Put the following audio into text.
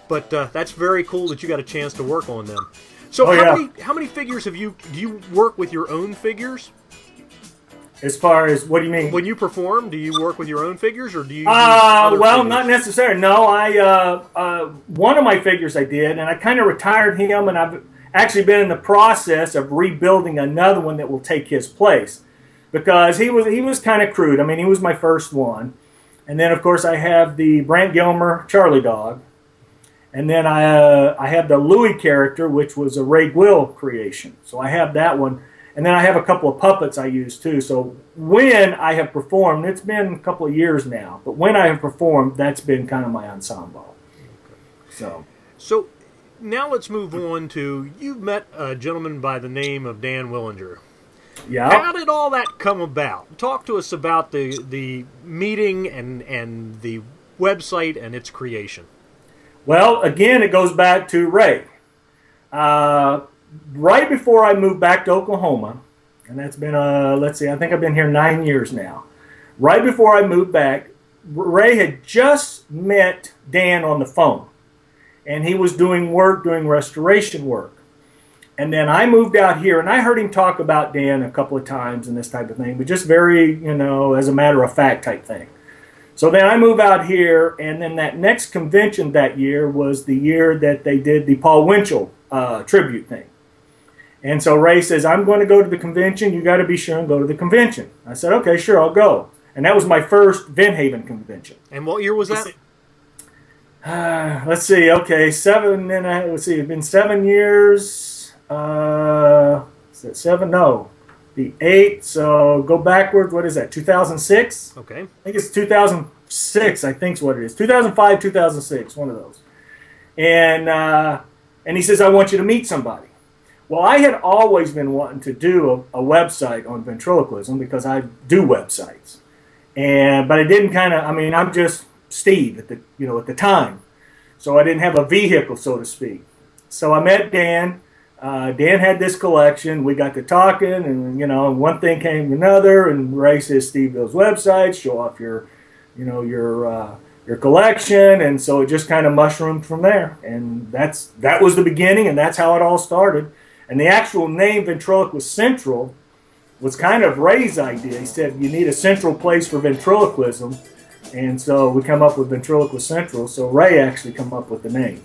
But that's very cool that you got a chance to work on them. So how many figures do you work with your own figures? As far as, what do you mean? When you perform, do you work with your own figures, or do you? Well, figures? Not necessarily. No, one of my figures I did, and I kind of retired him, and I've actually been in the process of rebuilding another one that will take his place, because he was kind of crude. I mean, he was my first one, and then of course I have the Brant Gilmer Charlie Dog, and then I have the Louis character, which was a Ray Gwill creation. So I have that one. And then I have a couple of puppets I use too. So when I have performed, it's been a couple of years now, but when I have performed, that's been kind of my ensemble. So now let's move on to, you've met a gentleman by the name of Dan Willinger. Yeah. How did all that come about? Talk to us about the meeting and the website and its creation. Well, again, it goes back to Ray. Right before I moved back to Oklahoma, and that's been, let's see, I think I've been here 9 years now. Right before I moved back, Ray had just met Dan on the phone, and he was doing restoration work. And then I moved out here, and I heard him talk about Dan a couple of times and this type of thing, but just very, as a matter of fact type thing. So then I moved out here, and then that next convention that year was the year that they did the Paul Winchell tribute thing. And so Ray says, I'm going to go to the convention. You got to be sure and go to the convention. I said, okay, sure, I'll go. And that was my first Vent Haven convention. And what year was that? Let's see. Okay, let's see. It's been 7 years. Is it 7? No, the 8. So go backwards. What is that? 2006. Okay. I think it's 2006. I think's what it is. 2005, 2006. One of those. And he says, I want you to meet somebody. Well, I had always been wanting to do a website on ventriloquism because I do websites, but I didn't I'm just Steve at the time, so I didn't have a vehicle, so to speak. So I met Dan. Dan had this collection. We got to talking, and one thing came to another. And Ray says, Steve builds websites. Show off your collection, and so it just kind of mushroomed from there. And that was the beginning, and that's how it all started. And the actual name Ventriloquist Central was kind of Ray's idea. He said, you need a central place for ventriloquism. And so we come up with Ventriloquist Central. So Ray actually come up with the name.